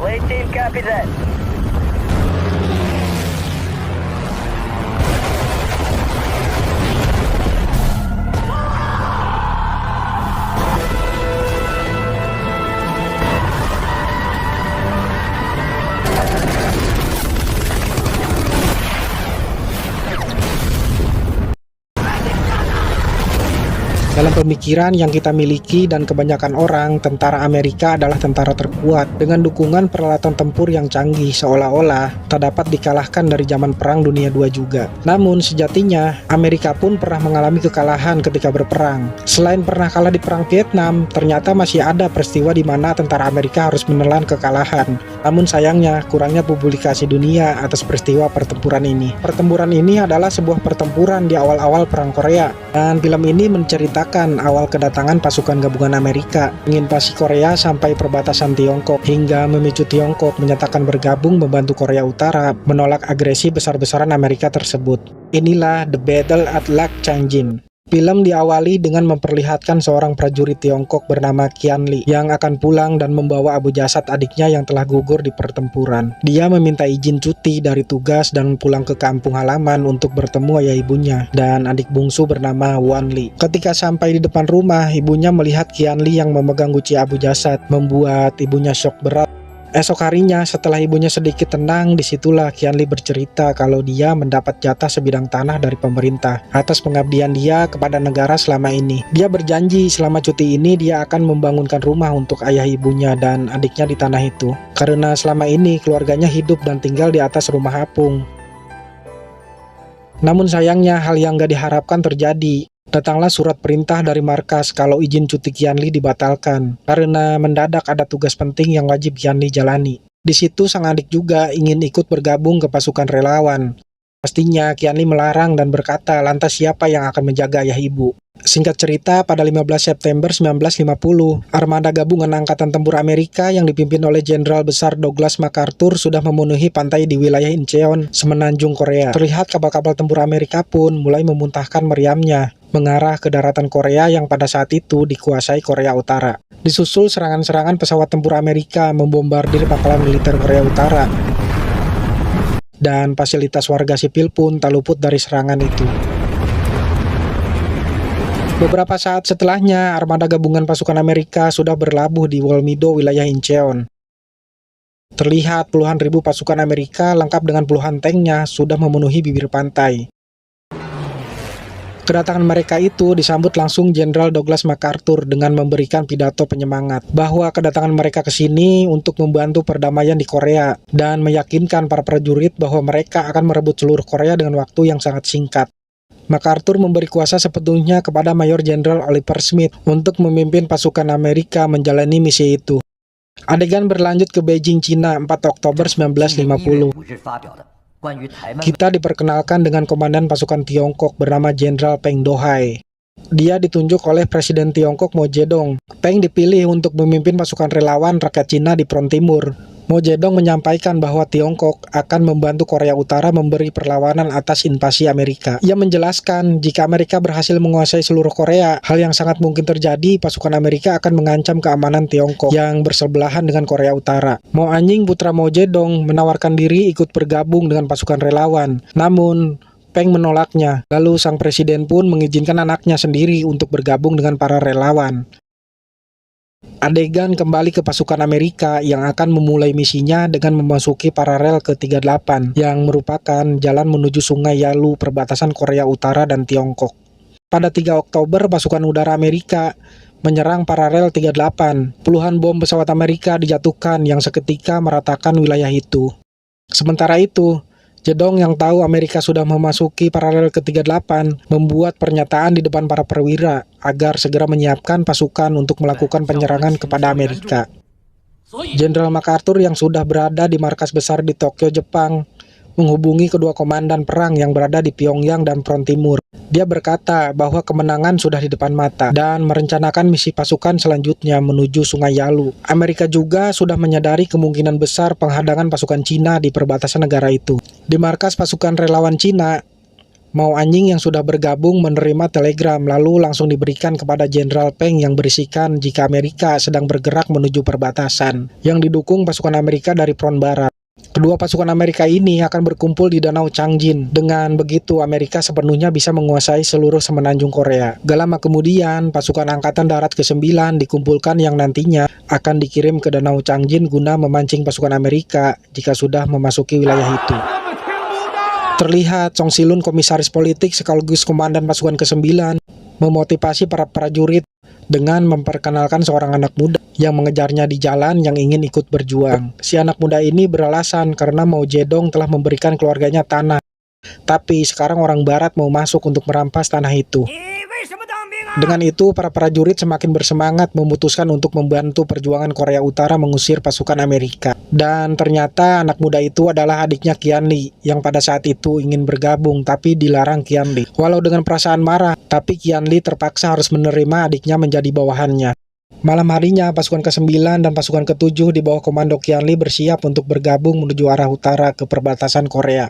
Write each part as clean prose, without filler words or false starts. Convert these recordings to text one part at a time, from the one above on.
Lead team, copy that. Dalam pemikiran yang kita miliki dan kebanyakan orang, tentara Amerika adalah tentara terkuat dengan dukungan peralatan tempur yang canggih, seolah-olah tak dapat dikalahkan dari zaman Perang Dunia II juga. Namun sejatinya, Amerika pun pernah mengalami kekalahan ketika berperang. Selain pernah kalah di Perang Vietnam, ternyata masih ada peristiwa di mana tentara Amerika harus menelan kekalahan. Namun sayangnya, kurangnya publikasi dunia atas peristiwa pertempuran ini. Pertempuran ini adalah sebuah pertempuran di awal-awal Perang Korea, dan film ini menceritakan awal kedatangan pasukan gabungan Amerika menginvasi Korea sampai perbatasan Tiongkok hingga memicu Tiongkok menyatakan bergabung membantu Korea Utara menolak agresi besar-besaran Amerika tersebut. Inilah The Battle at Lac Changjin. Film diawali dengan memperlihatkan seorang prajurit Tiongkok bernama Qian Li yang akan pulang dan membawa abu jasad adiknya yang telah gugur di pertempuran. Dia meminta izin cuti dari tugas dan pulang ke kampung halaman untuk bertemu ayah ibunya dan adik bungsu bernama Wan Li. Ketika sampai di depan rumah, ibunya melihat Qian Li yang memegang guci abu jasad, membuat ibunya syok berat. Esok harinya, setelah ibunya sedikit tenang, disitulah Qian Li bercerita kalau dia mendapat jatah sebidang tanah dari pemerintah atas pengabdian dia kepada negara selama ini. Dia berjanji selama cuti ini dia akan membangunkan rumah untuk ayah ibunya dan adiknya di tanah itu. Karena selama ini keluarganya hidup dan tinggal di atas rumah apung. Namun sayangnya hal yang gak diharapkan terjadi. Datanglah surat perintah dari markas kalau izin cuti Qian Li dibatalkan karena mendadak ada tugas penting yang wajib Qian Li jalani. Di situ sang adik juga ingin ikut bergabung ke pasukan relawan. Pastinya Qian Li melarang dan berkata lantas siapa yang akan menjaga ayah ibu. Singkat cerita, pada 15 September 1950, armada gabungan Angkatan Tempur Amerika yang dipimpin oleh Jenderal Besar Douglas MacArthur sudah memenuhi pantai di wilayah Incheon, semenanjung Korea. Terlihat kapal-kapal tempur Amerika pun mulai memuntahkan meriamnya mengarah ke daratan Korea yang pada saat itu dikuasai Korea Utara. Disusul serangan-serangan pesawat tempur Amerika membombardir pangkalan militer Korea Utara. Dan fasilitas warga sipil pun tak luput dari serangan itu. Beberapa saat setelahnya, armada gabungan pasukan Amerika sudah berlabuh di Wolmido, wilayah Incheon. Terlihat puluhan ribu pasukan Amerika lengkap dengan puluhan tanknya sudah memenuhi bibir pantai. Kedatangan mereka itu disambut langsung Jenderal Douglas MacArthur dengan memberikan pidato penyemangat bahwa kedatangan mereka ke sini untuk membantu perdamaian di Korea dan meyakinkan para prajurit bahwa mereka akan merebut seluruh Korea dengan waktu yang sangat singkat. MacArthur memberi kuasa sepenuhnya kepada Mayor Jenderal Oliver Smith untuk memimpin pasukan Amerika menjalani misi itu. Adegan berlanjut ke Beijing, Cina, 4 Oktober 1950. Kita diperkenalkan dengan komandan pasukan Tiongkok bernama Jenderal Peng Dohai. Dia ditunjuk oleh Presiden Tiongkok Mao Zedong. Peng dipilih untuk memimpin pasukan relawan rakyat Cina di front timur. Mao Zedong menyampaikan bahwa Tiongkok akan membantu Korea Utara memberi perlawanan atas invasi Amerika. Ia menjelaskan jika Amerika berhasil menguasai seluruh Korea, hal yang sangat mungkin terjadi, pasukan Amerika akan mengancam keamanan Tiongkok yang bersebelahan dengan Korea Utara. Mao Anjing, putra Mao Zedong, menawarkan diri ikut bergabung dengan pasukan relawan. Namun Peng menolaknya. Lalu sang presiden pun mengizinkan anaknya sendiri untuk bergabung dengan para relawan. Adegan kembali ke pasukan Amerika yang akan memulai misinya dengan memasuki paralel ke-38 yang merupakan jalan menuju Sungai Yalu perbatasan Korea Utara dan Tiongkok. Pada 3 Oktober, pasukan udara Amerika menyerang paralel 38. Puluhan bom pesawat Amerika dijatuhkan yang seketika meratakan wilayah itu. Sementara itu, Zedong yang tahu Amerika sudah memasuki paralel ke-38 membuat pernyataan di depan para perwira agar segera menyiapkan pasukan untuk melakukan penyerangan kepada Amerika. Jenderal MacArthur yang sudah berada di markas besar di Tokyo, Jepang, menghubungi kedua komandan perang yang berada di Pyongyang dan front timur. Dia berkata bahwa kemenangan sudah di depan mata dan merencanakan misi pasukan selanjutnya menuju Sungai Yalu. Amerika juga sudah menyadari kemungkinan besar penghadangan pasukan Cina di perbatasan negara itu. Di markas pasukan relawan Cina, Mao Anjing yang sudah bergabung menerima telegram lalu langsung diberikan kepada Jenderal Peng yang berisikan jika Amerika sedang bergerak menuju perbatasan yang didukung pasukan Amerika dari front barat. Kedua pasukan Amerika ini akan berkumpul di Danau Changjin. Dengan begitu Amerika sepenuhnya bisa menguasai seluruh semenanjung Korea. Gak lama kemudian pasukan Angkatan Darat ke-9 dikumpulkan yang nantinya akan dikirim ke Danau Changjin guna memancing pasukan Amerika jika sudah memasuki wilayah itu. Terlihat Chong Si-lun, komisaris politik sekaligus komandan pasukan ke-9, memotivasi para prajurit dengan memperkenalkan seorang anak muda yang mengejarnya di jalan yang ingin ikut berjuang. Si anak muda ini beralasan karena Mao Zedong telah memberikan keluarganya tanah, tapi sekarang orang barat mau masuk untuk merampas tanah itu. Dengan itu, para prajurit semakin bersemangat memutuskan untuk membantu perjuangan Korea Utara mengusir pasukan Amerika. Dan ternyata anak muda itu adalah adiknya Qian Li, yang pada saat itu ingin bergabung tapi dilarang Qian Li. Walau dengan perasaan marah, tapi Qian Li terpaksa harus menerima adiknya menjadi bawahannya. Malam harinya, pasukan ke-9 dan pasukan ke-7 di bawah komando Qian Li bersiap untuk bergabung menuju arah utara ke perbatasan Korea.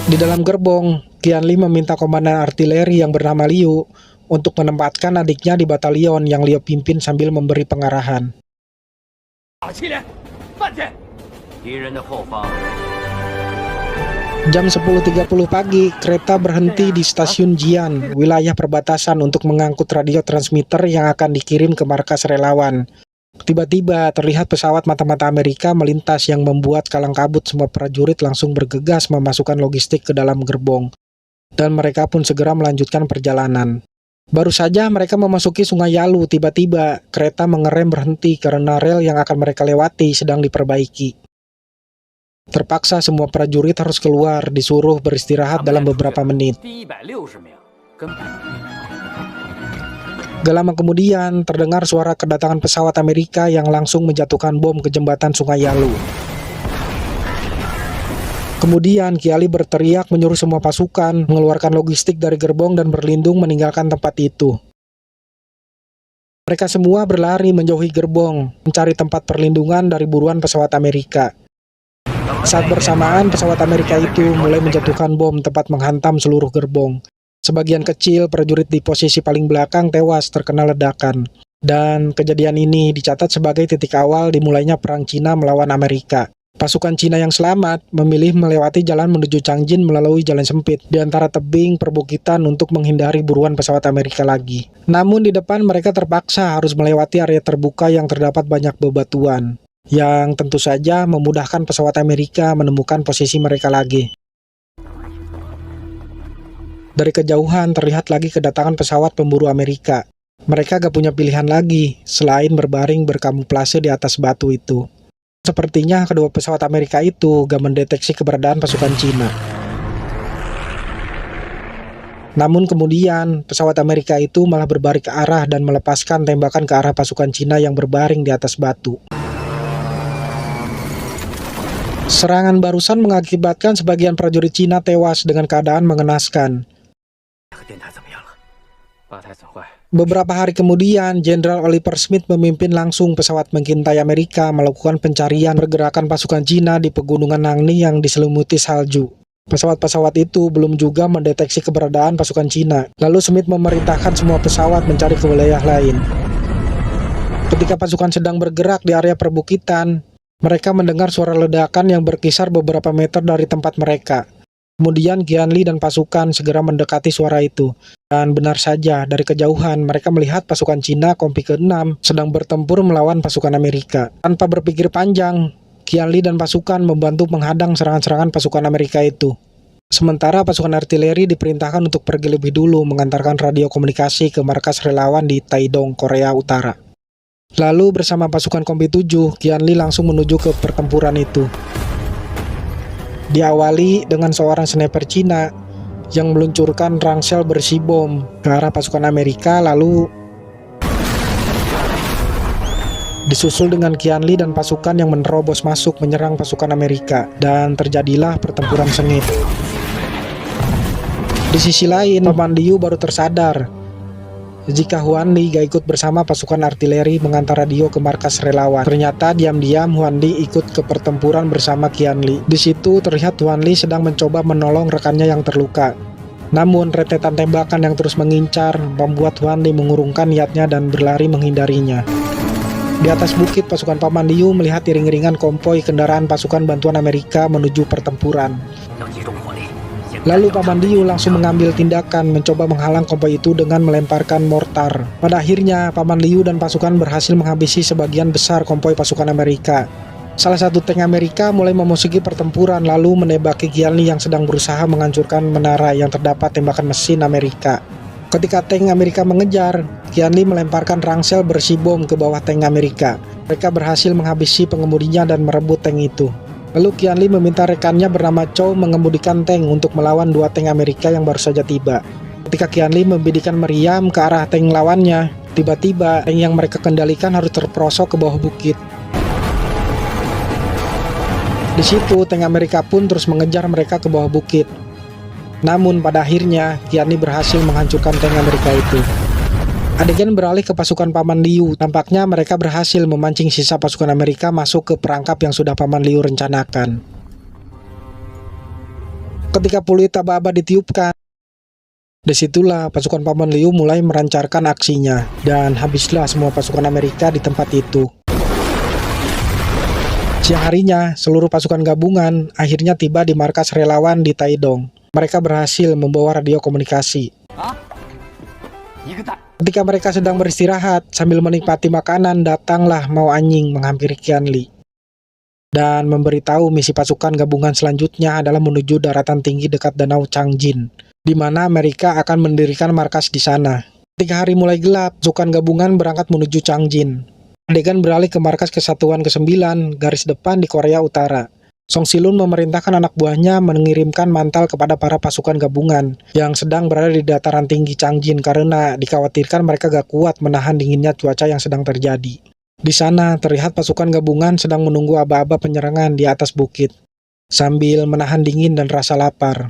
Di dalam gerbong, Qian Li meminta komandan artileri yang bernama Liu untuk menempatkan adiknya di batalion yang Liu pimpin sambil memberi pengarahan. Jam 10.30 pagi, kereta berhenti di stasiun Jian, wilayah perbatasan untuk mengangkut radio transmitter yang akan dikirim ke markas relawan. Tiba-tiba terlihat pesawat mata-mata Amerika melintas yang membuat kalang kabut semua prajurit langsung bergegas memasukkan logistik ke dalam gerbong. Dan mereka pun segera melanjutkan perjalanan. Baru saja mereka memasuki Sungai Yalu, tiba-tiba kereta mengerem berhenti karena rel yang akan mereka lewati sedang diperbaiki. Terpaksa semua prajurit harus keluar, disuruh beristirahat dalam beberapa menit. Gak lama kemudian, terdengar suara kedatangan pesawat Amerika yang langsung menjatuhkan bom ke jembatan Sungai Yalu. Kemudian, Qian Li berteriak menyuruh semua pasukan mengeluarkan logistik dari gerbong dan berlindung meninggalkan tempat itu. Mereka semua berlari menjauhi gerbong, mencari tempat perlindungan dari buruan pesawat Amerika. Saat bersamaan, pesawat Amerika itu mulai menjatuhkan bom tepat menghantam seluruh gerbong. Sebagian kecil prajurit di posisi paling belakang tewas terkena ledakan. Dan kejadian ini dicatat sebagai titik awal dimulainya Perang Cina melawan Amerika. Pasukan Cina yang selamat memilih melewati jalan menuju Changjin melalui jalan sempit di antara tebing perbukitan untuk menghindari buruan pesawat Amerika lagi. Namun di depan mereka terpaksa harus melewati area terbuka yang terdapat banyak bebatuan, yang tentu saja memudahkan pesawat Amerika menemukan posisi mereka lagi. Dari kejauhan terlihat lagi kedatangan pesawat pemburu Amerika. Mereka gak punya pilihan lagi selain berbaring berkamuflase di atas batu itu. Sepertinya kedua pesawat Amerika itu gak mendeteksi keberadaan pasukan Cina. Namun kemudian pesawat Amerika itu malah berbalik ke arah dan melepaskan tembakan ke arah pasukan Cina yang berbaring di atas batu. Serangan barusan mengakibatkan sebagian prajurit Cina tewas dengan keadaan mengenaskan. Beberapa hari kemudian, Jenderal Oliver Smith memimpin langsung pesawat mengintai Amerika melakukan pencarian pergerakan pasukan Cina di pegunungan Nangni yang diselimuti salju. Pesawat-pesawat itu belum juga mendeteksi keberadaan pasukan Cina. Lalu Smith memerintahkan semua pesawat mencari ke wilayah lain. Ketika pasukan sedang bergerak di area perbukitan, mereka mendengar suara ledakan yang berkisar beberapa meter dari tempat mereka. Kemudian Qian Li dan pasukan segera mendekati suara itu. Dan benar saja, dari kejauhan mereka melihat pasukan Cina kompi ke-6 sedang bertempur melawan pasukan Amerika. Tanpa berpikir panjang, Qian Li dan pasukan membantu menghadang serangan-serangan pasukan Amerika itu. Sementara pasukan artileri diperintahkan untuk pergi lebih dulu mengantarkan radio komunikasi ke markas relawan di Taedong, Korea Utara. Lalu bersama pasukan kompi 7, Qian Li langsung menuju ke pertempuran itu. Diawali dengan seorang sniper Cina yang meluncurkan ransel berisi bom ke arah pasukan Amerika, lalu disusul dengan Qian Li dan pasukan yang menerobos masuk menyerang pasukan Amerika, dan terjadilah pertempuran sengit. Di sisi lain, Paman Liu baru tersadar jika Huan Li gak ikut bersama pasukan artileri mengantar radio ke markas relawan. Ternyata diam-diam Huan Li ikut ke pertempuran bersama Qian Li. Di situ terlihat Huan Li sedang mencoba menolong rekannya yang terluka. Namun rentetan tembakan yang terus mengincar membuat Huan Li mengurungkan niatnya dan berlari menghindarinya. Di atas bukit, pasukan Paman Liu melihat iring-iringan konvoi kendaraan pasukan bantuan Amerika menuju pertempuran. Lalu Paman Liu langsung mengambil tindakan mencoba menghalang konvoi itu dengan melemparkan mortar. Pada akhirnya, Paman Liu dan pasukan berhasil menghabisi sebagian besar konvoi pasukan Amerika. Salah satu tank Amerika mulai memasuki pertempuran lalu menembaki Qian Li yang sedang berusaha menghancurkan menara yang terdapat tembakan mesin Amerika. Ketika tank Amerika mengejar, Qian Li melemparkan rangsel berisi bom ke bawah tank Amerika. Mereka berhasil menghabisi pengemudinya dan merebut tank itu. Lalu Qian Li meminta rekannya bernama Chow mengemudikan tank untuk melawan dua tank Amerika yang baru saja tiba. Ketika Qian Li membidikan meriam ke arah tank lawannya, tiba-tiba tank yang mereka kendalikan harus terperosok ke bawah bukit. Di situ, tank Amerika pun terus mengejar mereka ke bawah bukit. Namun pada akhirnya, Qian Li berhasil menghancurkan tank Amerika itu. Adegan beralih ke pasukan Paman Liu. Tampaknya mereka berhasil memancing sisa pasukan Amerika masuk ke perangkap yang sudah Paman Liu rencanakan. Ketika peluit aba-aba ditiupkan, disitulah pasukan Paman Liu mulai melancarkan aksinya. Dan habislah semua pasukan Amerika di tempat itu. Siang harinya, seluruh pasukan gabungan akhirnya tiba di markas relawan di Taidong. Mereka berhasil membawa radio komunikasi. Ketika mereka sedang beristirahat sambil menikmati makanan, datanglah Mao Anying menghampiri Qian Li dan memberitahu misi pasukan gabungan selanjutnya adalah menuju daratan tinggi dekat Danau Changjin, di mana Amerika akan mendirikan markas di sana. Ketika hari mulai gelap, pasukan gabungan berangkat menuju Changjin. Adegan beralih ke markas Kesatuan ke-9 garis depan di Korea Utara. Song Silun memerintahkan anak buahnya mengirimkan mantel kepada para pasukan gabungan yang sedang berada di dataran tinggi Changjin karena dikhawatirkan mereka gak kuat menahan dinginnya cuaca yang sedang terjadi. Di sana terlihat pasukan gabungan sedang menunggu aba-aba penyerangan di atas bukit sambil menahan dingin dan rasa lapar.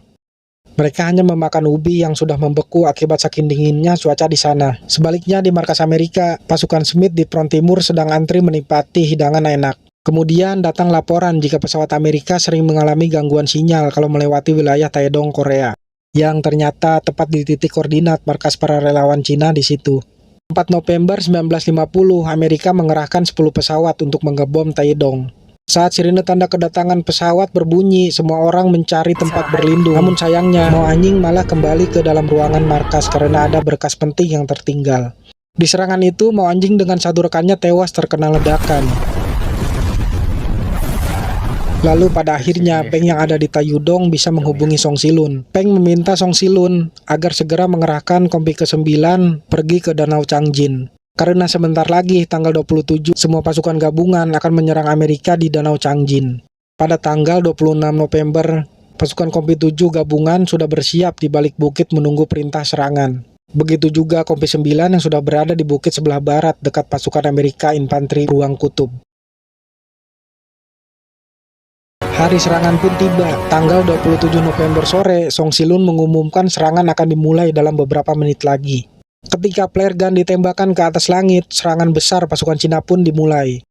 Mereka hanya memakan ubi yang sudah membeku akibat saking dinginnya cuaca di sana. Sebaliknya di markas Amerika, pasukan Smith di front timur sedang antri menikmati hidangan enak. Kemudian datang laporan jika pesawat Amerika sering mengalami gangguan sinyal kalau melewati wilayah Taedong, Korea, yang ternyata tepat di titik koordinat markas para relawan Cina di situ. 4 November 1950, Amerika mengerahkan 10 pesawat untuk mengebom Taedong. Saat sirine tanda kedatangan pesawat berbunyi, semua orang mencari tempat berlindung. Namun sayangnya, Mao Anying malah kembali ke dalam ruangan markas karena ada berkas penting yang tertinggal. Di serangan itu, Mao Anying dengan satu rekannya tewas terkena ledakan. Lalu pada akhirnya, Peng yang ada di Taiyudong bisa menghubungi Song Silun. Peng meminta Song Silun agar segera mengerahkan kompi ke-9 pergi ke Danau Changjin. Karena sebentar lagi, tanggal 27, semua pasukan gabungan akan menyerang Amerika di Danau Changjin. Pada tanggal 26 November, pasukan Kompi 7 gabungan sudah bersiap di balik bukit menunggu perintah serangan. Begitu juga Kompi 9 yang sudah berada di bukit sebelah barat dekat pasukan Amerika infanteri Ruang Kutub. Hari serangan pun tiba. Tanggal 27 November sore, Song Silun mengumumkan serangan akan dimulai dalam beberapa menit lagi. Ketika flare gun ditembakkan ke atas langit, serangan besar pasukan Cina pun dimulai.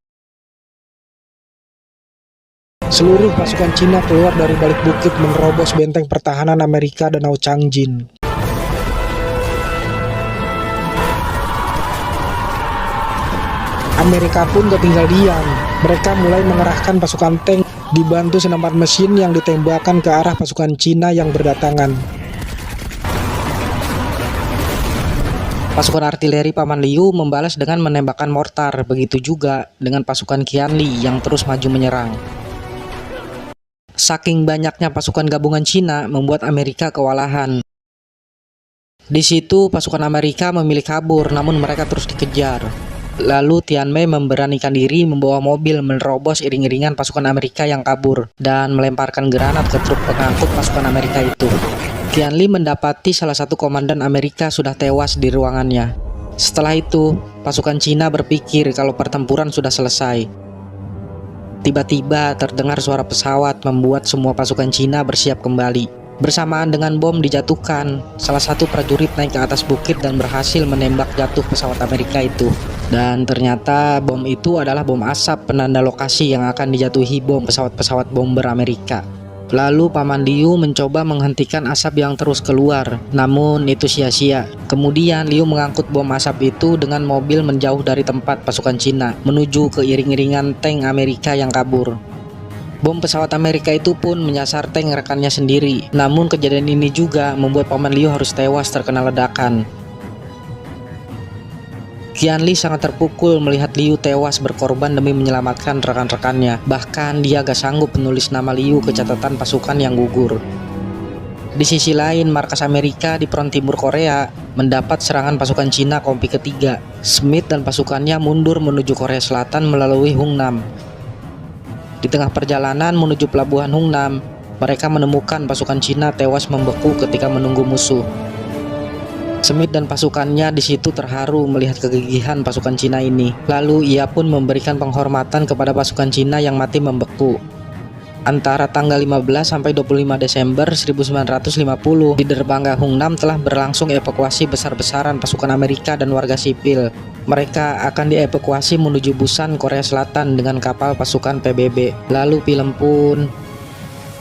Seluruh pasukan Cina keluar dari balik bukit menerobos benteng pertahanan Amerika Danau Changjin. Amerika pun gak tinggal diam. Mereka mulai mengerahkan pasukan tank dibantu senapan mesin yang ditembakkan ke arah pasukan Cina yang berdatangan. Pasukan artileri Paman Liu membalas dengan menembakkan mortar, begitu juga dengan pasukan Qian Li yang terus maju menyerang. Saking banyaknya pasukan gabungan Cina membuat Amerika kewalahan. Di situ pasukan Amerika memilih kabur, namun mereka terus dikejar. Lalu Tian Mei memberanikan diri membawa mobil menerobos iring-iringan pasukan Amerika yang kabur dan melemparkan granat ke truk pengangkut pasukan Amerika itu. Qian Li mendapati salah satu komandan Amerika sudah tewas di ruangannya. Setelah itu, pasukan Cina berpikir kalau pertempuran sudah selesai. Tiba-tiba terdengar suara pesawat membuat semua pasukan Cina bersiap kembali. Bersamaan dengan bom dijatuhkan, salah satu prajurit naik ke atas bukit dan berhasil menembak jatuh pesawat Amerika itu. Dan ternyata bom itu adalah bom asap penanda lokasi yang akan dijatuhi bom pesawat-pesawat bomber Amerika. Lalu Paman Liu mencoba menghentikan asap yang terus keluar, namun itu sia-sia. Kemudian Liu mengangkut bom asap itu dengan mobil menjauh dari tempat pasukan Cina, menuju ke iring-iringan tank Amerika yang kabur. Bom pesawat Amerika itu pun menyasar tank rekannya sendiri. Namun kejadian ini juga membuat Paman Liu harus tewas terkena ledakan. Qianli sangat terpukul melihat Liu tewas berkorban demi menyelamatkan rekan-rekannya. Bahkan dia gak sanggup menulis nama Liu ke catatan pasukan yang gugur. Di sisi lain, markas Amerika di front timur Korea mendapat serangan pasukan Cina kompi ketiga. Smith dan pasukannya mundur menuju Korea Selatan melalui Hungnam. Di tengah perjalanan menuju pelabuhan Hungnam, mereka menemukan pasukan Cina tewas membeku ketika menunggu musuh. Smith dan pasukannya di situ terharu melihat kegigihan pasukan Cina ini. Lalu ia pun memberikan penghormatan kepada pasukan Cina yang mati membeku. Antara tanggal 15 sampai 25 Desember 1950, di dermaga Hungnam telah berlangsung evakuasi besar-besaran pasukan Amerika dan warga sipil. Mereka akan dievakuasi menuju Busan, Korea Selatan dengan kapal pasukan PBB. Lalu film pun